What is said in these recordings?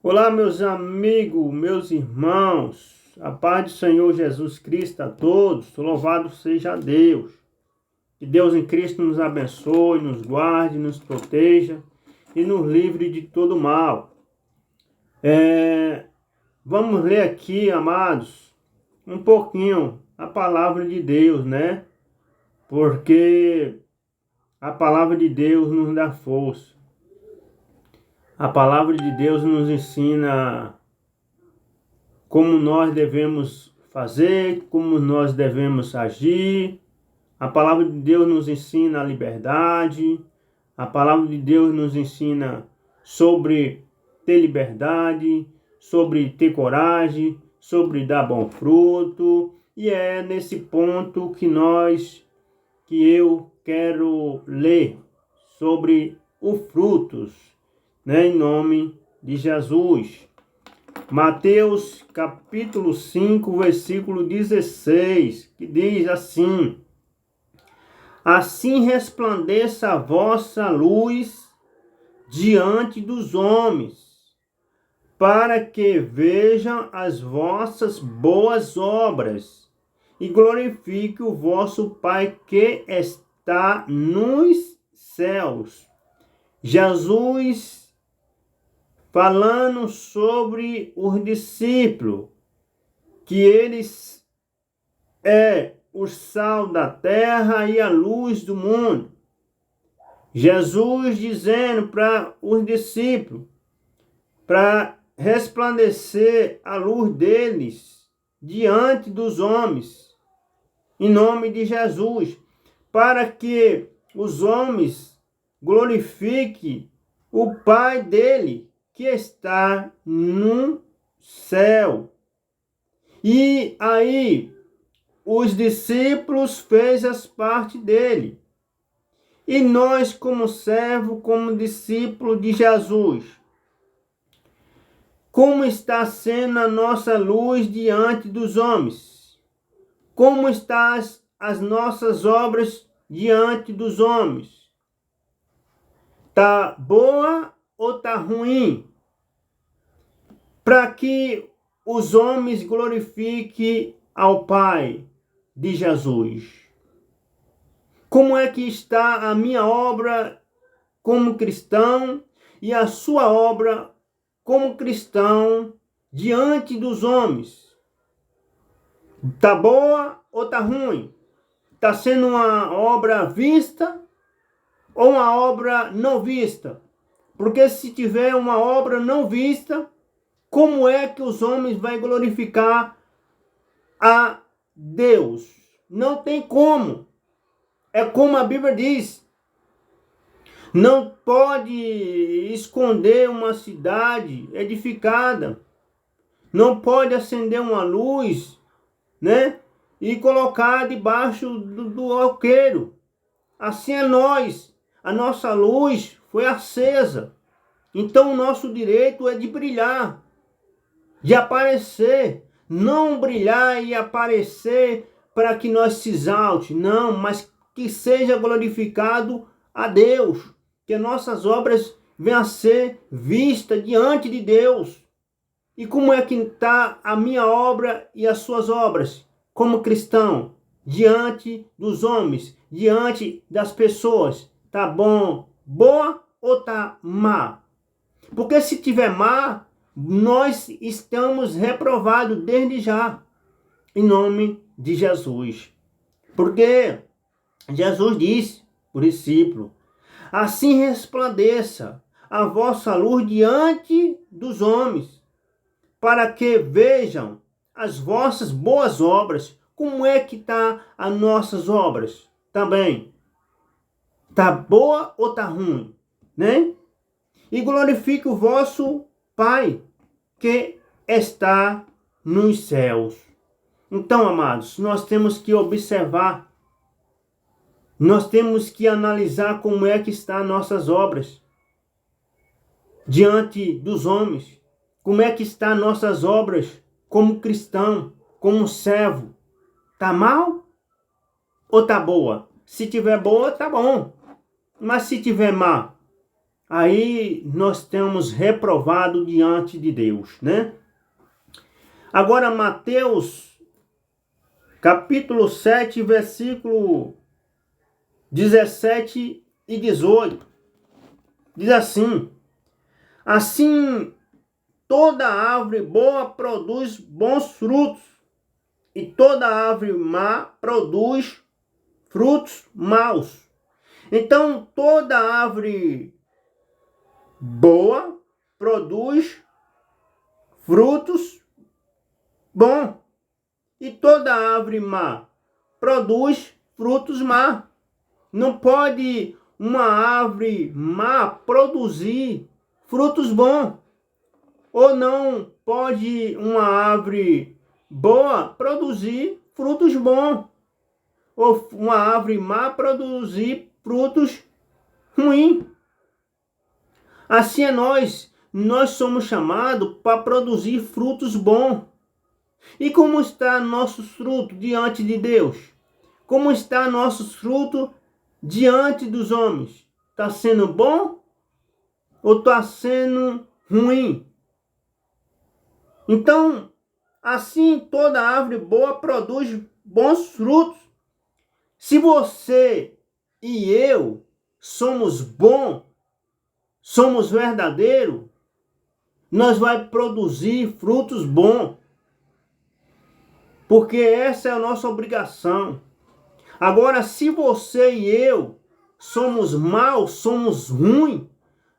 Olá, meus amigos, meus irmãos, a paz do Senhor Jesus Cristo a todos, louvado seja Deus. Que Deus em Cristo nos abençoe, nos guarde, nos proteja e nos livre de todo mal. Vamos ler aqui, amados, um pouquinho a palavra de Deus, né? Porque a palavra de Deus nos dá força. A palavra de Deus nos ensina como nós devemos fazer, como nós devemos agir. A palavra de Deus nos ensina a liberdade. A palavra de Deus nos ensina sobre ter liberdade, sobre ter coragem, sobre dar bom fruto. E é nesse ponto que eu quero ler sobre os frutos, né, em nome de Jesus. Mateus capítulo 5, versículo 16, que diz assim: Assim resplandeça a vossa luz diante dos homens, para que vejam as vossas boas obras e glorifique o vosso Pai que está nos céus. Jesus falando sobre os discípulos, que eles é o sal da terra e a luz do mundo. Jesus dizendo para os discípulos, para resplandecer a luz deles diante dos homens, em nome de Jesus, para que os homens glorifiquem o Pai dele, que está no céu. E aí, os discípulos fez as parte dele. E nós, como servo, como discípulo de Jesus, como está sendo a nossa luz diante dos homens? Como estão as nossas obras diante dos homens? Tá boa ou tá ruim? Para que os homens glorifiquem ao Pai de Jesus. Como é que está a minha obra como cristão e a sua obra como cristão diante dos homens? Tá boa ou tá ruim? Tá sendo uma obra vista ou uma obra não vista? Porque se tiver uma obra não vista, como é que os homens vão glorificar a Deus? Não tem como. É como a Bíblia diz. Não pode esconder uma cidade edificada. Não pode acender uma luz, né? E colocar debaixo do alqueiro. Assim é nós. A nossa luz foi acesa. Então o nosso direito é de brilhar, de aparecer, não brilhar e aparecer para que nós se exalte, não, mas que seja glorificado a Deus, que nossas obras venham a ser vistas diante de Deus. E como é que está a minha obra e as suas obras, como cristão, diante dos homens, diante das pessoas? Tá bom, boa ou tá má? Porque se tiver má, nós estamos reprovados desde já, em nome de Jesus. Porque Jesus disse para o discípulo: assim resplandeça a vossa luz diante dos homens, para que vejam as vossas boas obras. Como é que tá as nossas obras? Também. Tá boa ou tá ruim? Né? E glorifique o vosso Pai, que está nos céus. Então, amados, nós temos que observar, nós temos que analisar como é que estão nossas obras diante dos homens. Como é que estão nossas obras como cristão, como servo? Tá mal ou tá boa? Se tiver boa, tá bom. Mas se tiver má, aí nós temos reprovado diante de Deus, né? Agora, Mateus, capítulo 7, versículo 17 e 18, diz assim: assim, toda árvore boa produz bons frutos, e toda árvore má produz frutos maus. Então, toda árvore boa produz frutos bons, e toda árvore má produz frutos maus. Não pode uma árvore má produzir frutos bons, ou não pode uma árvore boa produzir frutos bons, ou uma árvore má produzir frutos ruins. Assim é nós somos chamados para produzir frutos bons. E como está nossos frutos diante de Deus? Como está nossos frutos diante dos homens? Está sendo bom ou está sendo ruim? Então, assim toda árvore boa produz bons frutos. Se você e eu somos bons, somos verdadeiros, nós vai produzir frutos bons. Porque essa é a nossa obrigação. Agora, se você e eu somos maus, somos ruins,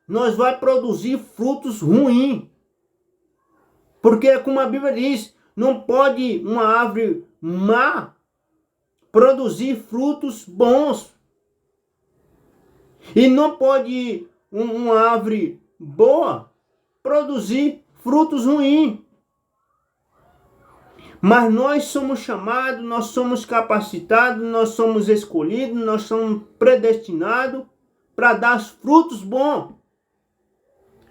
nós vai produzir frutos ruins. Porque, como a Bíblia diz, não pode uma árvore má produzir frutos bons. E não pode uma árvore boa produzir frutos ruins. Mas nós somos chamados, nós somos capacitados, nós somos escolhidos, nós somos predestinados para dar frutos bons.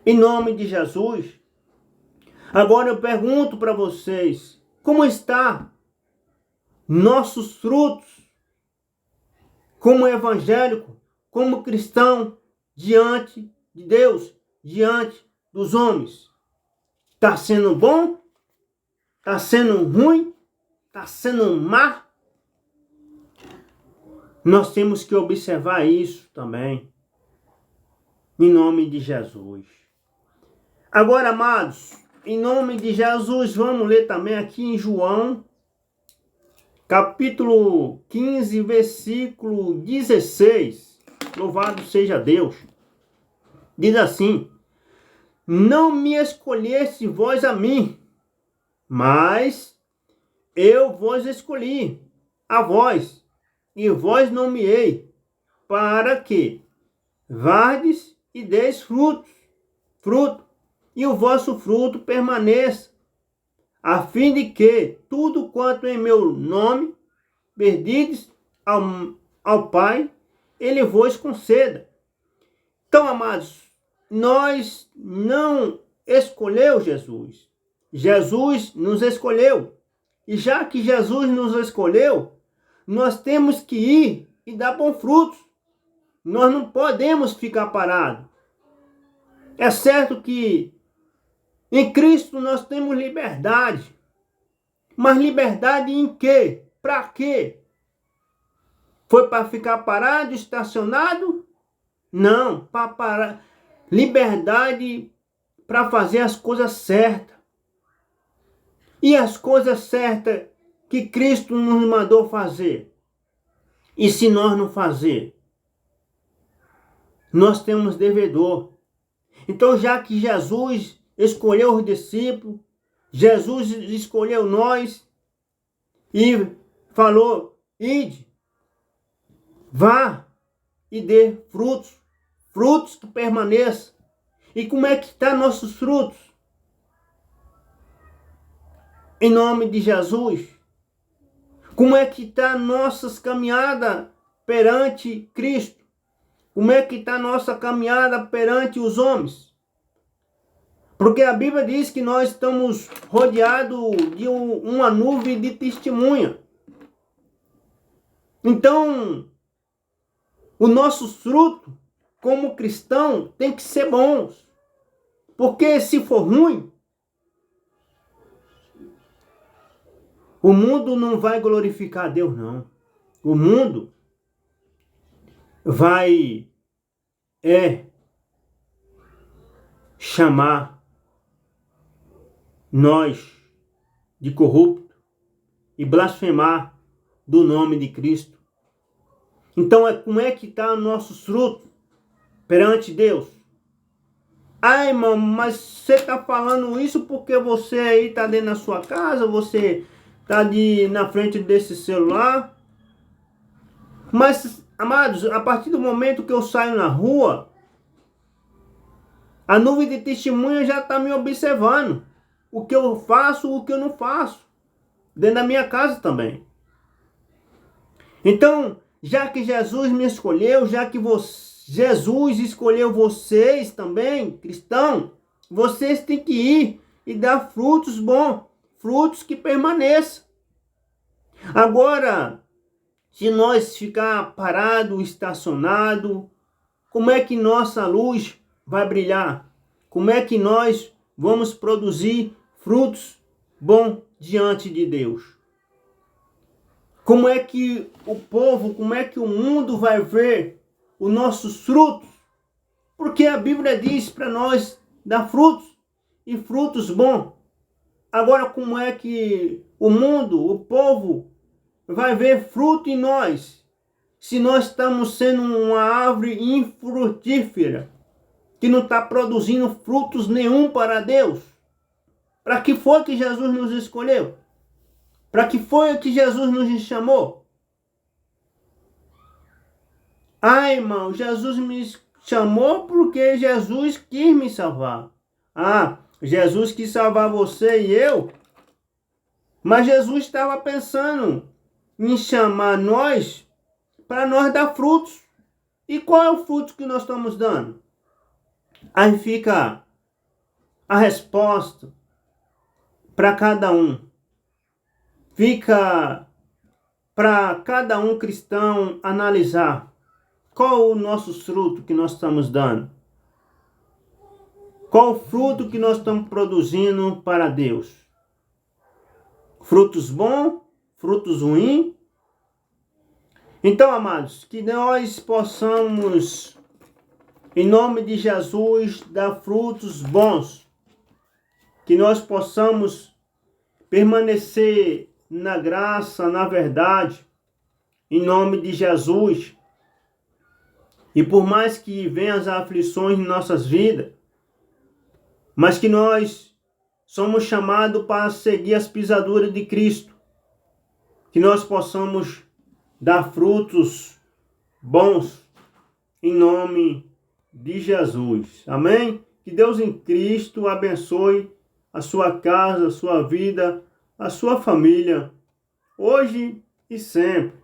Em nome de Jesus. Agora eu pergunto para vocês, como está nossos frutos como evangélico, como cristão, diante de Deus, diante dos homens? Está sendo bom? Está sendo ruim? Está sendo má? Nós temos que observar isso também. Em nome de Jesus. Agora, amados, em nome de Jesus, vamos ler também aqui em João, capítulo 15, versículo 16. Louvado seja Deus. Diz assim: não me escolheste vós a mim, mas eu vos escolhi a vós, e vós nomeei, para que vardes e deis fruto, e o vosso fruto permaneça, a fim de que tudo quanto em meu nome pedirdes ao Pai, Ele vos conceda. Então, amados, nós não escolheu Jesus. Jesus nos escolheu. E já que Jesus nos escolheu, nós temos que ir e dar bons frutos. Nós não podemos ficar parados. É certo que em Cristo nós temos liberdade. Mas liberdade em quê? Para quê? Foi para ficar parado, estacionado? Não, para parar. Liberdade para fazer as coisas certas. E as coisas certas que Cristo nos mandou fazer. E se nós não fazer, nós temos devedor. Então, já que Jesus escolheu os discípulos, Jesus escolheu nós e falou: ide, vá e dê frutos, frutos que permaneçam. E como é que estão nossos frutos? Em nome de Jesus. Como é que está nossas caminhadas perante Cristo? Como é que está nossa caminhada perante os homens? Porque a Bíblia diz que nós estamos rodeados de uma nuvem de testemunha. Então, o nosso fruto como cristão, tem que ser bons. Porque se for ruim, o mundo não vai glorificar a Deus, não. O mundo vai chamar nós de corrupto e blasfemar do nome de Cristo. Então, como é que está o nosso fruto perante Deus? Ah, irmão, mas você está falando isso porque você aí está dentro da sua casa, você está na frente desse celular. Mas, amados, a partir do momento que eu saio na rua, a nuvem de testemunha já está me observando. O que eu faço, o que eu não faço. Dentro da minha casa também. Então, já que Jesus me escolheu, já que Jesus escolheu vocês também, cristão, vocês têm que ir e dar frutos bons, frutos que permaneçam. Agora, se nós ficar parado, estacionado, como é que nossa luz vai brilhar? Como é que nós vamos produzir frutos bons diante de Deus? Como é que o povo, como é que o mundo vai ver os nossos frutos? Porque a Bíblia diz para nós dar frutos e frutos bons. Agora, como é que o mundo, o povo, vai ver fruto em nós, se nós estamos sendo uma árvore infrutífera, que não está produzindo frutos nenhum para Deus? Para que foi que Jesus nos escolheu? Para que foi que Jesus nos chamou? Ah, irmão, Jesus me chamou porque Jesus quis me salvar. Ah, Jesus quis salvar você e eu? Mas Jesus estava pensando em chamar nós para nós dar frutos. E qual é o fruto que nós estamos dando? Aí fica a resposta para cada um. Fica para cada um cristão analisar qual o nosso fruto que nós estamos dando. Qual o fruto que nós estamos produzindo para Deus? Frutos bons? Frutos ruins? Então, amados, que nós possamos, em nome de Jesus, dar frutos bons. Que nós possamos permanecer na graça, na verdade, em nome de Jesus. E por mais que venham as aflições em nossas vidas, mas que nós somos chamados para seguir as pisaduras de Cristo. Que nós possamos dar frutos bons em nome de Jesus. Amém? Que Deus em Cristo abençoe a sua casa, a sua vida, a sua família, hoje e sempre.